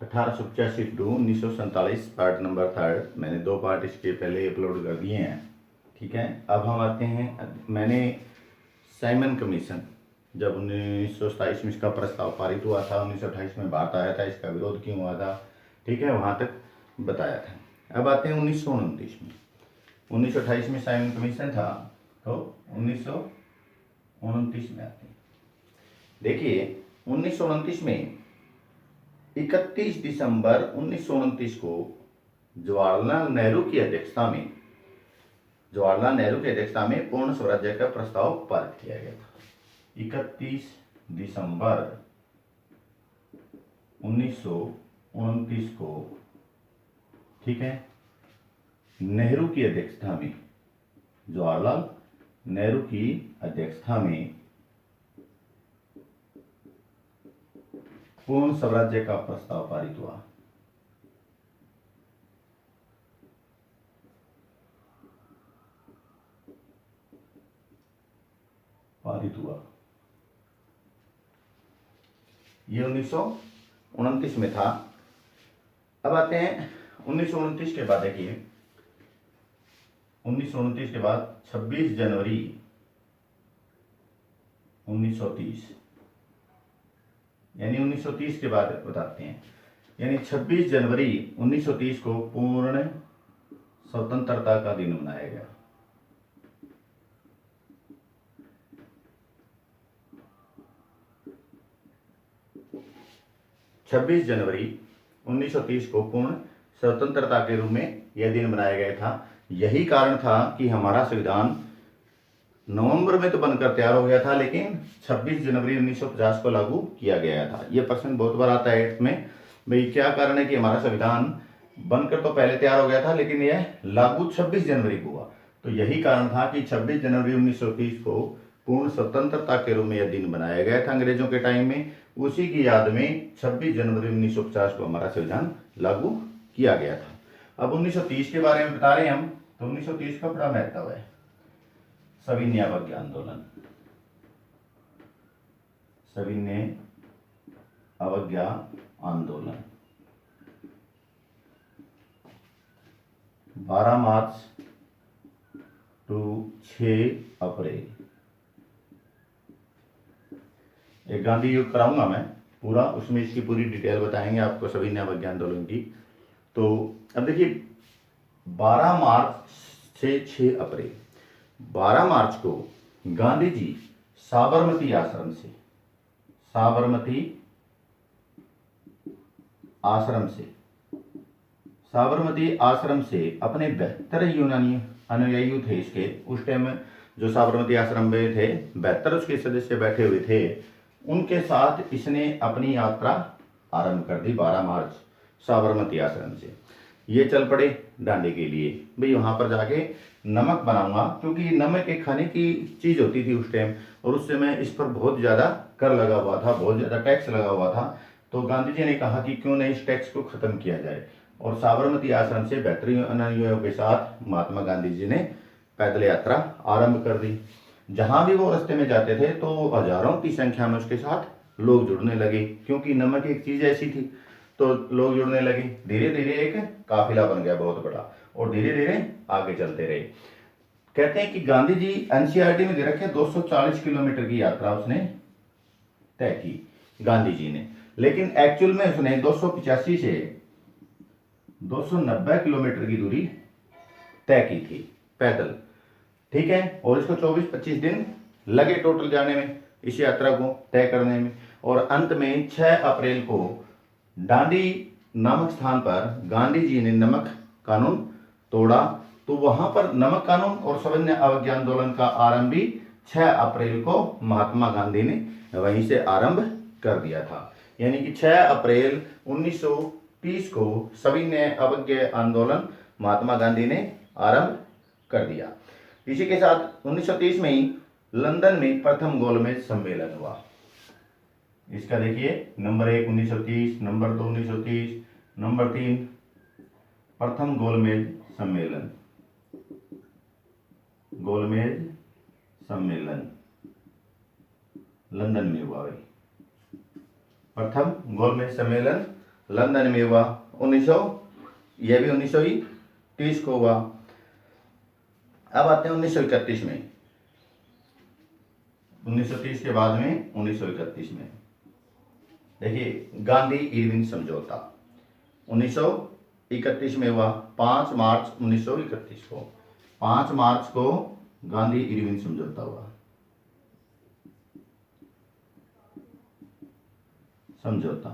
1885 to 1947 part number 3 मैंने 2 part इसके पहले अपलोड कर दिए हैं। ठीक है, अब हम आते हैं। मैंने साइमन कमीशन जब 1927 में इसका प्रस्ताव पारित हुआ था, 1928 में भारत आया था, इसका विरोध क्यों हुआ था, ठीक है, वहाँ तक बताया था। अब आते हैं 1929 में। 1928 में साइमन कमीशन था, तो 1929 में आते हैं। देखिए 1929 में 31 दिसंबर 1929 को जवाहरलाल नेहरू की अध्यक्षता में पूर्ण स्वराज्य का प्रस्ताव पारित किया गया था। 31 दिसंबर 1929 को, ठीक है, नेहरू की अध्यक्षता में, जवाहरलाल नेहरू की अध्यक्षता में पूर्ण स्वराज्य का प्रस्ताव पारित हुआ। ये 1929 में था। अब आते हैं 1929 के बाद। देखिए 1929 के बाद 26 जनवरी 1930, यानी 1930 के बाद बताते हैं, यानी 26 जनवरी 1930 को पूर्ण स्वतंत्रता का दिन मनाया गया। छब्बीस जनवरी 1930 को पूर्ण स्वतंत्रता के रूप में यह दिन मनाया गया था। यही कारण था कि हमारा संविधान नवंबर में तो बनकर तैयार हो गया था, लेकिन 26 जनवरी 1950 को लागू किया गया था। यह प्रश्न बहुत बार आता है इसमें, भाई क्या कारण है कि हमारा संविधान बनकर तो पहले तैयार हो गया था, लेकिन यह लागू 26 जनवरी को हुआ। तो यही कारण था कि 26 जनवरी 1930 को पूर्ण स्वतंत्रता के रूप में यह दिन बनाया गया था अंग्रेजों के टाइम में। उसी की याद में 26 जनवरी 1950 को हमारा संविधान लागू किया गया था। अब 1930 के बारे में बता रहे हैं हम, तो 1930 का बड़ा महत्व है। सविनय अवज्ञा आंदोलन, सविनय अवज्ञा आंदोलन 12 मार्च टू 6 अप्रैल। एक गांधी युग कराऊंगा मैं पूरा, उसमें इसकी पूरी डिटेल बताएंगे आपको सविनय अवज्ञा आंदोलन की। तो अब देखिए 12 मार्च से 6 अप्रैल, 12 मार्च को गांधी जी साबरमती आश्रम से अपने 72 यूनानी अनुयायी थे इसके। उस टाइम जो साबरमती आश्रम में थे 72 उसके सदस्य बैठे हुए थे, उनके साथ इसने अपनी यात्रा आरंभ कर दी 12 मार्च साबरमती आश्रम से। ये चल पड़े डांडी के लिए, भाई वहां पर जाके नमक बनाऊंगा, क्योंकि नमक एक खाने की चीज होती थी उस टाइम, और उस समय इस पर बहुत ज्यादा कर लगा हुआ था, बहुत ज्यादा टैक्स लगा हुआ था। तो गांधी जी ने कहा कि क्यों नहीं इस टैक्स को खत्म किया जाए, और साबरमती आश्रम से 72 अनुयायियों के साथ महात्मा गांधी जी ने पैदल यात्रा आरंभ कर दी। जहां भी वो रास्ते में जाते थे तो हजारों की संख्या में उसके साथ लोग जुड़ने लगे, क्योंकि नमक एक चीज ऐसी थी, तो लोग जुड़ने लगे। धीरे धीरे एक काफिला बन गया बहुत बड़ा, और धीरे धीरे आगे चलते रहे। कहते हैं कि गांधी जी एनसीईआरटी में दे रखे 240 किलोमीटर की यात्रा उसने तय की गांधी जी ने, लेकिन एक्चुअल में उसने 285 से 290 किलोमीटर की दूरी तय की थी पैदल, ठीक है। और इसको 24-25 दिन लगे टोटल जाने में, इस यात्रा को तय करने में। और अंत में 6 अप्रैल को डांडी नामक स्थान पर गांधी जी ने नमक कानून तोड़ा। तो वहां पर नमक कानून और सविनय अवज्ञा आंदोलन का आरंभ भी 6 अप्रैल को महात्मा गांधी ने वहीं से आरंभ कर दिया था। यानी कि 6 अप्रैल 1930 को सविनय अवज्ञा आंदोलन महात्मा गांधी ने आरंभ कर दिया। इसी के साथ 1930 में ही लंदन में प्रथम गोलमेज सम्मेलन हुआ। इसका देखिए नंबर 1 1930, नंबर 2 1930, नंबर 3 प्रथम गोलमेज सम्मेलन लंदन में हुआ। भाई प्रथम गोलमेज सम्मेलन लंदन में हुआ 1900, यह भी 1930 को हुआ। अब आते हैं 1931 में, 1930 के बाद में 1931 में देखिए गांधी इरविन समझौता 1931 में हुआ, 5 मार्च 1931 को, 5 मार्च को गांधी इरविन समझौता हुआ। समझौता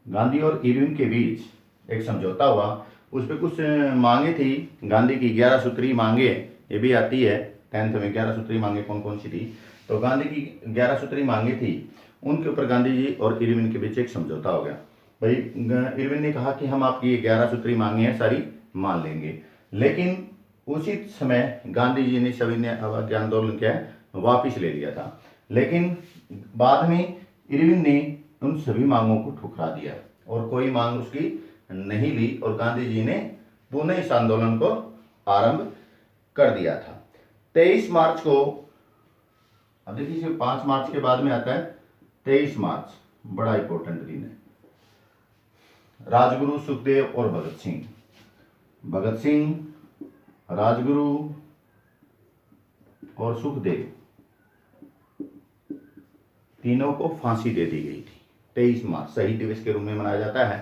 गांधी और इरविन के बीच एक समझौता हुआ, उस पर कुछ मांगे थी गांधी की, 11 सूत्री मांगे, ये भी आती है 10th में 11 सूत्री मांगे कौन कौन सी थी। तो गांधी की 11 सूत्री मांगे थी, उनके ऊपर गांधी जी और इरविन के बीच एक समझौता हो गया। भाई इरविन ने कहा कि हम आपकी 11 सूत्री मांगे हैं सारी मान लेंगे, लेकिन उसी समय गांधी जी ने सविनय अवज्ञा आंदोलन क्या है वापिस ले लिया था। लेकिन बाद में इरविन ने उन सभी मांगों को ठुकरा दिया और कोई मांग उसकी नहीं ली और गांधी जी ने पुनः इस आंदोलन को आरंभ कर दिया था। 23 मार्च को, अब देखिए 5 मार्च के बाद में आता है 23 मार्च, बड़ा इंपॉर्टेंट दिन है। राजगुरु, सुखदेव और भगत सिंह, भगत सिंह, राजगुरु और सुखदेव तीनों को फांसी दे दी गई थी। 23 मार्च शहीद दिवस के रूप में मनाया जाता है।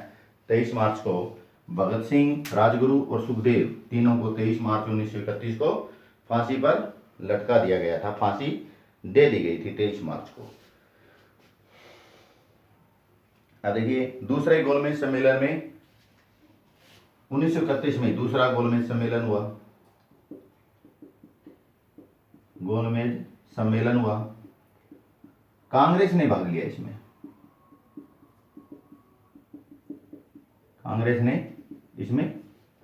23 मार्च को भगत सिंह, राजगुरु और सुखदेव तीनों को 23 मार्च 1931 को फांसी पर लटका दिया गया था, फांसी दे दी गई थी 23 मार्च को। अब देखिए दूसरे गोलमेज सम्मेलन में 1931 में दूसरा गोलमेज सम्मेलन हुआ, गोलमेज सम्मेलन हुआ, कांग्रेस ने भाग लिया इसमें, कांग्रेस ने इसमें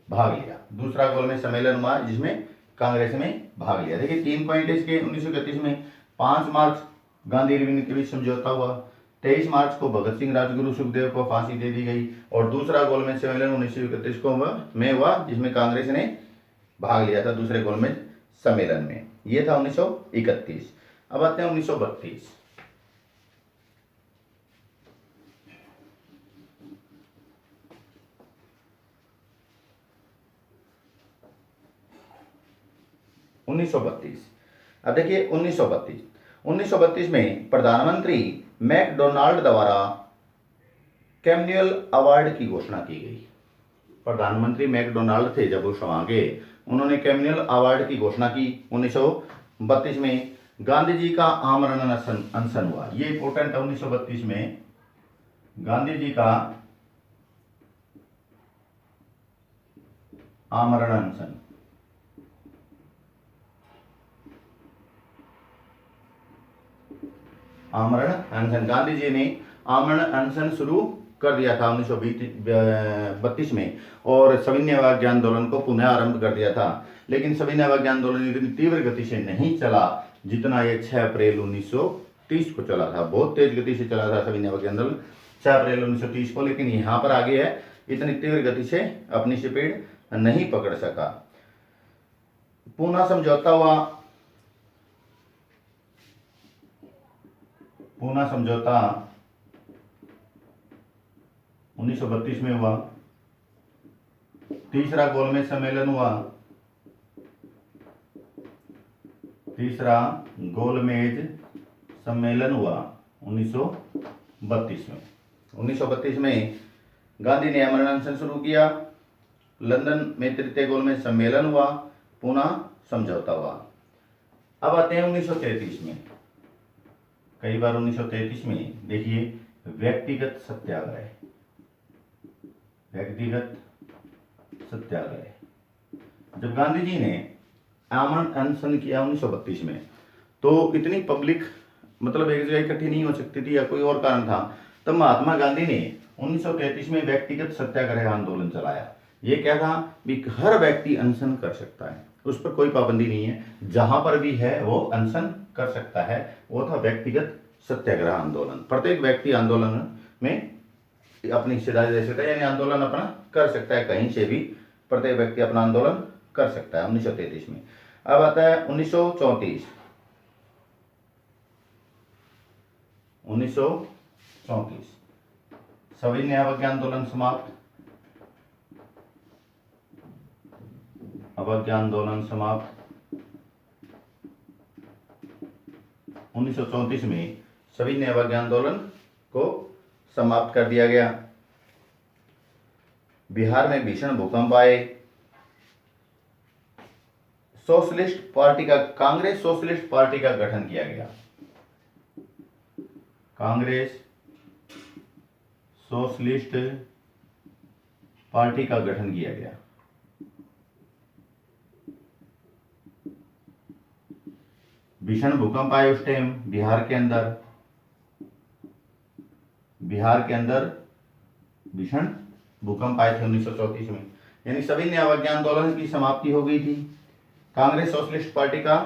भाग लिया। दूसरा गोलमेज सम्मेलन हुआ जिसमें कांग्रेस ने भाग लिया। देखिए 3 पॉइंट इसके 1931 में, 5 मार्च गांधी इरविन के बीच समझौता हुआ, 23 मार्च को भगत सिंह, राजगुरु, सुखदेव को फांसी दे दी गई और दूसरा गोलमेज सम्मेलन 1931 को में हुआ जिसमें कांग्रेस ने भाग लिया था दूसरे गोलमेज सम्मेलन में। यह था 1931। अब आते हैं 1932। 1932। अब देखिए 1932 में प्रधानमंत्री मैकडोनाल्ड द्वारा कैमन्यूअल अवार्ड की घोषणा की गई। प्रधानमंत्री मैकडोनाल्ड थे जब वो वहां गए, उन्होंने कैमन्यूअल अवार्ड की घोषणा की। 1932 में गांधी जी का आमरण अनशन हुआ, ये इंपॉर्टेंट है। 1932 में गांधी जी का आमरण अनशन, आमरण अनशन, गांधी जी ने आमरण अनशन शुरू कर दिया था 1932 में और सविनय अवज्ञा आंदोलन को पुनः आरंभ कर दिया था। लेकिन सविनय अवज्ञा आंदोलन इतनी तीव्र गति से नहीं चला जितना ये 6 अप्रैल 1930 को चला था। बहुत तेज गति से चला था सविनय अवज्ञा आंदोलन 6 अप्रैल 1930 को, लेकिन यहाँ पर आगे है इतनी तीव्र गति से अपनी स्पीड नहीं पकड़ सका। पूना समझौता हुआ, पूना समझौता 1932 में हुआ। तीसरा गोलमेज सम्मेलन हुआ, तीसरा गोलमेज सम्मेलन हुआ 1932 में। 1932 में गांधी ने आमरण अनशन शुरू किया। लंदन में तृतीय गोलमेज सम्मेलन हुआ, पुनः समझौता हुआ। अब आते हैं 1933 में। कई बार 1933 में देखिए व्यक्तिगत सत्याग्रह, व्यक्तिगत सत्याग्रह। जब गांधी जी ने आमरण अनशन किया 1932 में, तो इतनी पब्लिक मतलब एक जगह इकट्ठी नहीं हो सकती थी या कोई और कारण था, तब महात्मा गांधी ने 1933 में व्यक्तिगत सत्याग्रह आंदोलन चलाया। ये क्या था कि हर व्यक्ति अनशन कर सकता है, उस पर कोई पाबंदी नहीं है, जहां पर भी है वो अनशन कर सकता है। वो था व्यक्तिगत सत्याग्रह आंदोलन। प्रत्येक व्यक्ति आंदोलन में अपनी हिस्सेदारी दे सकता है, यानी आंदोलन अपना कर सकता है, कहीं से भी प्रत्येक व्यक्ति अपना आंदोलन कर सकता है 1933 में। अब आता है 1934। 1934 सविनय अवज्ञा आंदोलन समाप्त, अवज्ञा आंदोलन समाप्त। 1934 में सविनय अवज्ञा आंदोलन को समाप्त कर दिया गया। बिहार में भीषण भूकंप आए। सोशलिस्ट पार्टी का, कांग्रेस सोशलिस्ट पार्टी का गठन किया गया। कांग्रेस सोशलिस्ट पार्टी का गठन किया गया। भीषण भूकंप आए उस टाइम बिहार के अंदर भीषण भूकंप आए थे 1934 में, यानी सविनय अवज्ञा आंदोलन की समाप्ति हो गई थी। कांग्रेस सोशलिस्ट पार्टी का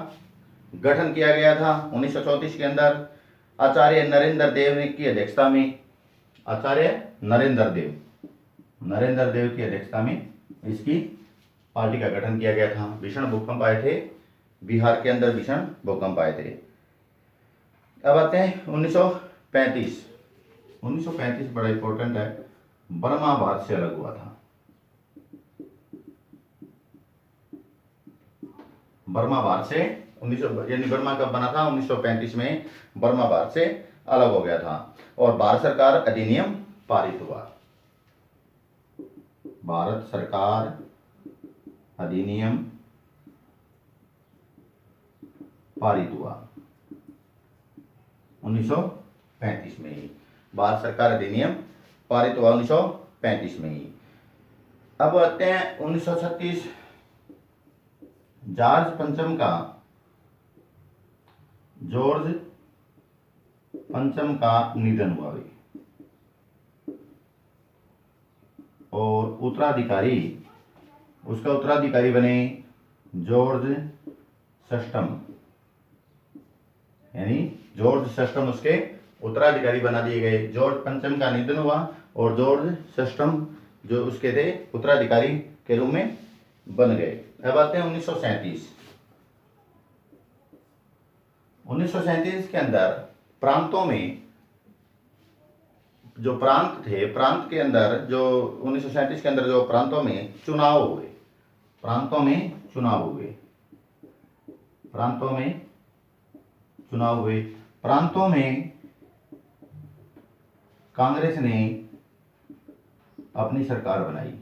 गठन किया गया था 1934 के अंदर आचार्य नरेंद्र देव की अध्यक्षता में। आचार्य नरेंद्र देव की अध्यक्षता में इसकी पार्टी का गठन किया गया था। भीषण भूकंप आए थे बिहार के अंदर, भीषण भूकंप आए थे। अब आते हैं 1935 बड़ा इंपॉर्टेंट है। बर्मा भारत से अलग हुआ था। बर्मा भारत से 1900 यानी बर्मा कब बना था? 1935 में बर्मा भारत से अलग हो गया था और भारत सरकार अधिनियम पारित हुआ। भारत सरकार अधिनियम पारित हुआ 1935 में ही। भारत सरकार अधिनियम पारित हुआ 1935 में ही। अब आते हैं 1936, जॉर्ज पंचम का निधन हुआ भी, और उसका उत्तराधिकारी बने जॉर्ज षष्ठम, यानी जॉर्ज षष्ठम उसके उत्तराधिकारी बना दिए गए। जॉर्ज पंचम का निधन हुआ और जॉर्ज षष्ठम जो उसके थे उत्तराधिकारी के रूप में बन गए। अब आते हैं 1937 के अंदर प्रांतों में जो प्रांत थे, प्रांत के अंदर जो 1937 के अंदर जो प्रांतों में चुनाव हुए, प्रांतों में कांग्रेस ने अपनी सरकार बनाई।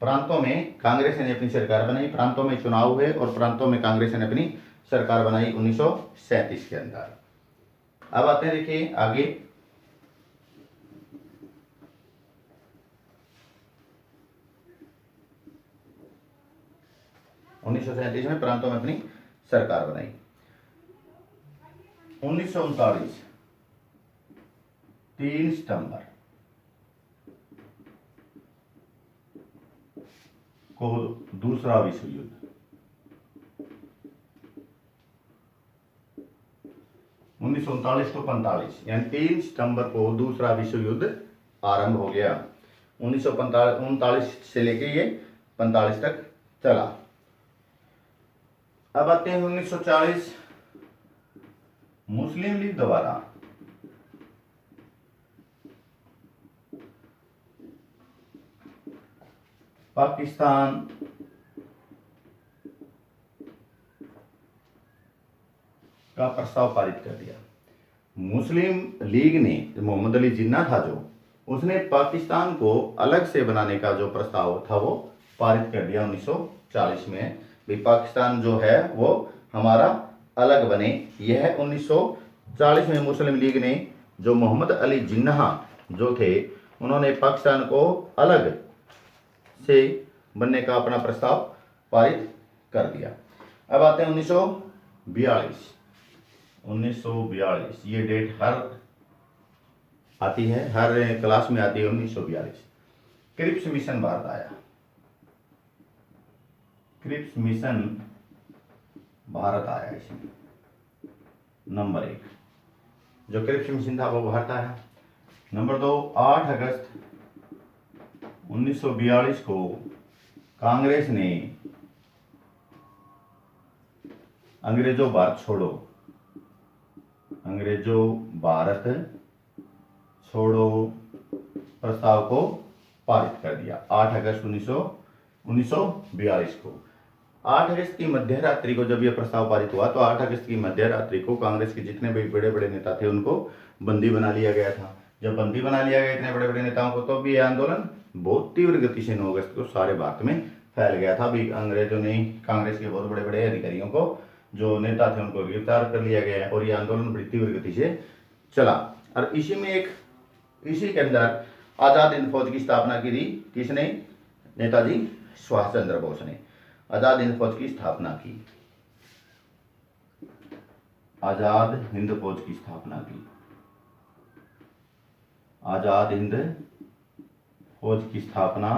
प्रांतों में कांग्रेस ने अपनी सरकार बनाई, प्रांतों में चुनाव हुए और प्रांतों में कांग्रेस ने अपनी सरकार बनाई 1937 के अंदर। अब आते हैं, देखिए आगे 1937 में प्रांतों में अपनी सरकार बनाई। 1939 3 सितंबर को दूसरा विश्व युद्ध, 1939 to 45 यानी 3 सितंबर को दूसरा विश्व युद्ध आरंभ हो गया। 1939 से लेके ये 45 तक चला। अब आते हैं 1940, मुस्लिम लीग द्वारा पाकिस्तान का प्रस्ताव पारित कर दिया। मुस्लिम लीग ने, मोहम्मद अली जिन्ना था जो, उसने पाकिस्तान को अलग से बनाने का जो प्रस्ताव था वो पारित कर दिया 1940 में। भी पाकिस्तान जो है वो हमारा अलग बने। यह 1940 में मुस्लिम लीग ने, जो मोहम्मद अली जिन्ना जो थे, उन्होंने पाकिस्तान को अलग से बनने का अपना प्रस्ताव पारित कर दिया। अब आते हैं 1942। ये डेट हर आती है, हर क्लास में आती है 1942। क्रिप्स मिशन भारत आया। क्रिप्स मिशन भारत आया इसमें नंबर 1। जो क्रिप्स मिशन था वो भारत आया। नंबर 2, 8 अगस्त 1942 को कांग्रेस ने अंग्रेजों भारत अंग्रेजों भारत छोड़ो प्रस्ताव को पारित कर दिया 8 अगस्त 1942 को। 8 अगस्त की मध्य रात्रि को जब यह प्रस्ताव पारित हुआ तो 8 अगस्त की मध्य रात्रि को कांग्रेस के जितने भी बड़े बड़े नेता थे उनको बंदी बना लिया गया था। जब बंदी बना लिया गया इतने बड़े बड़े नेताओं को, तो भी यह आंदोलन बहुत तीव्र गति से 9 अगस्त को सारे भारत में फैल गया था। भी अंग्रेजों ने कांग्रेस के बहुत बड़े बड़े अधिकारियों को, जो नेता थे, उनको गिरफ्तार कर लिया गया और यह आंदोलन बड़ी तीव्र गति से चला। और इसी के अंदर आजाद हिंद फौज की स्थापना की थी। किसने? नेताजी सुभाष चंद्र बोस ने आजाद हिंद फौज की स्थापना की। आजाद हिंद फौज की स्थापना की। आजाद हिंद फौज की स्थापना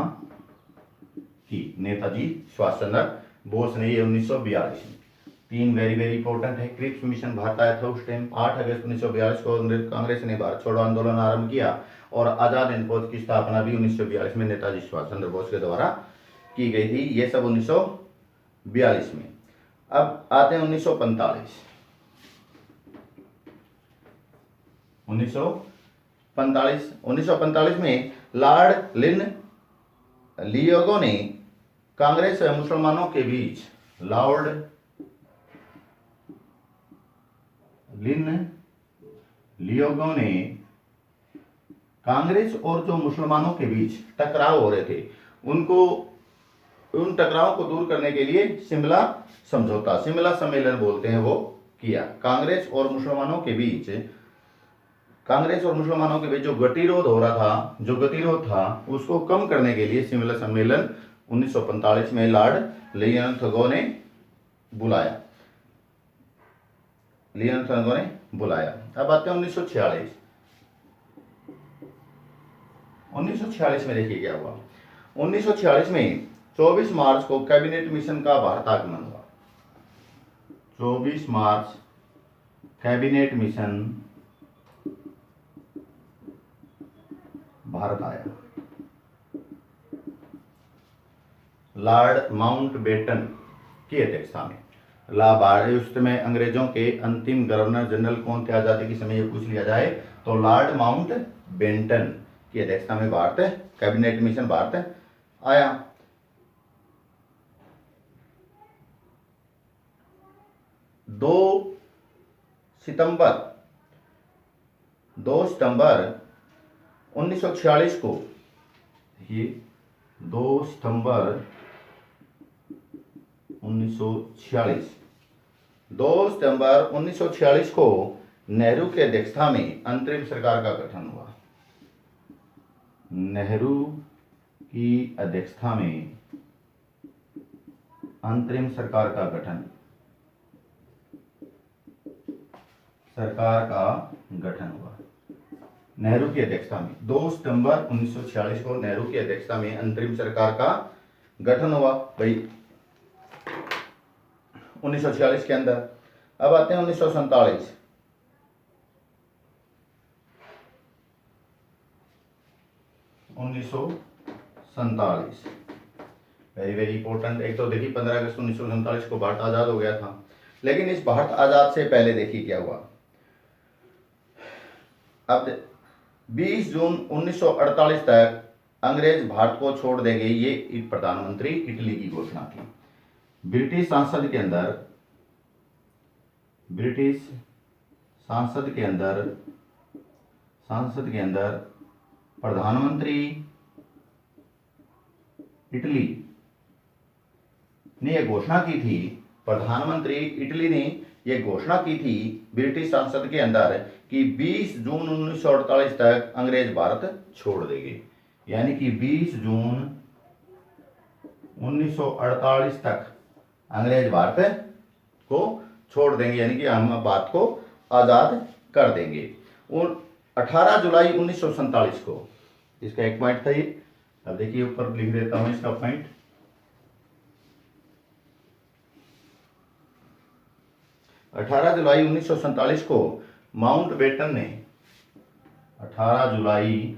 की नेताजी सुभाष चंद्र बोस ने, ये 1942 में। 3 वेरी वेरी इंपॉर्टेंट है। क्रिप्स मिशन भारत आया था उस टाइम। 8 अगस्त 1942 को कांग्रेस ने भारत छोड़ो आंदोलन आरंभ किया और आजाद हिंद फौज की स्थापना भी 1942 में नेताजी सुभाष चंद्र बोस के द्वारा की गई थी। ये सब 1942 में। अब आते हैं 1945। 1945 में लॉर्ड लियोगो ने कांग्रेस व मुसलमानों के बीच, लॉर्ड लियोगो ने कांग्रेस और जो मुसलमानों के बीच टकराव हो रहे थे उन टकराव को दूर करने के लिए शिमला समझौता, शिमला सम्मेलन बोलते हैं, वो किया। कांग्रेस और मुसलमानों के बीच जो गतिरोध था उसको कम करने के लिए शिमला सम्मेलन 1945 में लॉर्ड लियोनथगो ने बुलाया। अब आते हैं 1946 में। देखिए क्या हुआ। 1946 में 24 मार्च को कैबिनेट मिशन का भारत आगमन हुआ। 24 मार्च कैबिनेट मिशन भारत आया। लॉर्ड माउंटबेटन की अध्यक्षता में। उस समय अंग्रेजों के अंतिम गवर्नर जनरल कौन थे आजादी के समय, ये पूछ लिया जाए तो लॉर्ड माउंटबेटन की अध्यक्षता में भारत कैबिनेट मिशन भारत आया। 2 सितंबर 1946 को, ये 2 सितंबर 1946 को नेहरू की अध्यक्षता में अंतरिम सरकार का गठन हुआ। नेहरू की अध्यक्षता में अंतरिम सरकार का गठन हुआ। नेहरू की अध्यक्षता में 2 सितंबर 1946 को नेहरू की अध्यक्षता में अंतरिम सरकार का गठन हुआ भाई 1946 के अंदर। अब आते हैं 1947। Very very important. एक तो देखिए 15 अगस्त 1947 को भारत आजाद हो गया था, लेकिन इस भारत आजाद से पहले देखिए क्या हुआ। अब 20 जून 1948 तक अंग्रेज भारत को छोड़ देंगे, ये प्रधानमंत्री इटली की घोषणा की। ब्रिटिश संसद के अंदर प्रधानमंत्री इटली ने यह घोषणा की थी। प्रधानमंत्री इटली ने यह घोषणा की थी ब्रिटिश संसद के अंदर कि 20 जून 1948 तक अंग्रेज भारत छोड़ देंगे, यानी कि 20 जून 1948 तक अंग्रेज भारत को छोड़ देंगे, यानी कि हम भारत को आजाद कर देंगे। और 18 जुलाई 1947 को, इसका एक पॉइंट था ये। अब देखिए ऊपर लिख देता हूं इसका पॉइंट। 18 जुलाई 1947 को माउंटबेटन ने 18 जुलाई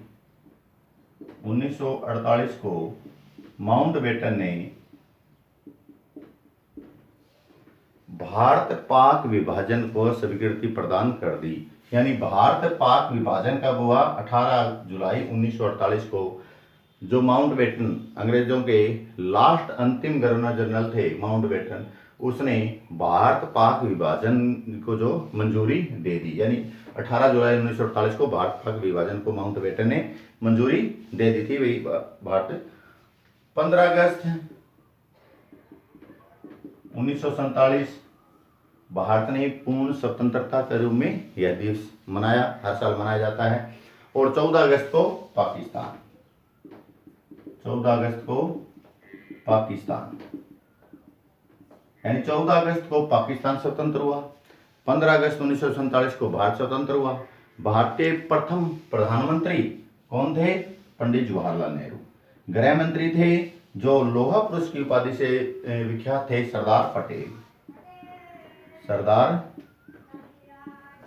1948 को माउंटबेटन ने भारत पाक विभाजन को स्वीकृति प्रदान कर दी। यानी भारत पाक विभाजन कब हुआ? 18 जुलाई 1948 को। जो माउंटबेटन, अंग्रेजों के लास्ट अंतिम गवर्नर जनरल थे माउंटबेटन, उसने भारत पाक विभाजन को जो मंजूरी दे दी, यानी 18 जुलाई 1948 को भारत पाक विभाजन को माउंटबेटन ने मंजूरी दे दी थी। वही भारत 15 अगस्त 1947 भारत ने पूर्ण स्वतंत्रता के रूप में यह दिवस मनाया, हर साल मनाया जाता है। और 14 अगस्त को पाकिस्तान, 14 अगस्त को पाकिस्तान, यानी 14 अगस्त को पाकिस्तान स्वतंत्र हुआ। 15 अगस्त 1947 को भारत स्वतंत्र हुआ। भारत के प्रथम प्रधानमंत्री कौन थे? पंडित जवाहरलाल नेहरू। गृह मंत्री थे जो लोहा पुरुष की उपाधि से विख्यात थे, सरदार पटेल। सरदार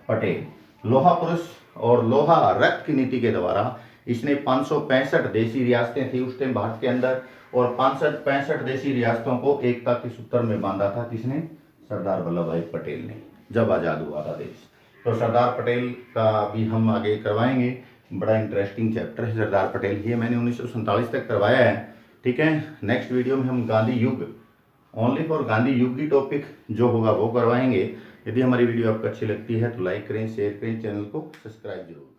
पटेल लोहा पुरुष और लोहा रक्त की नीति के द्वारा इसने 565 देशी रियासतें थी उस टाइम भारत के अंदर, और 565 देशी रियासतों को एकता के सूत्र में बांधा था। किसने? सरदार वल्लभ भाई पटेल ने, जब आज़ाद हुआ था देश। तो सरदार पटेल का भी हम आगे करवाएंगे, बड़ा इंटरेस्टिंग चैप्टर है सरदार पटेल। ये मैंने 1947 तक करवाया है, ठीक है। नेक्स्ट वीडियो में हम गांधी युग, ओनली फॉर गांधी युग की टॉपिक जो होगा वो करवाएंगे। यदि हमारी वीडियो आपको अच्छी लगती है तो लाइक करें, शेयर करें, चैनल को सब्सक्राइब जरूर।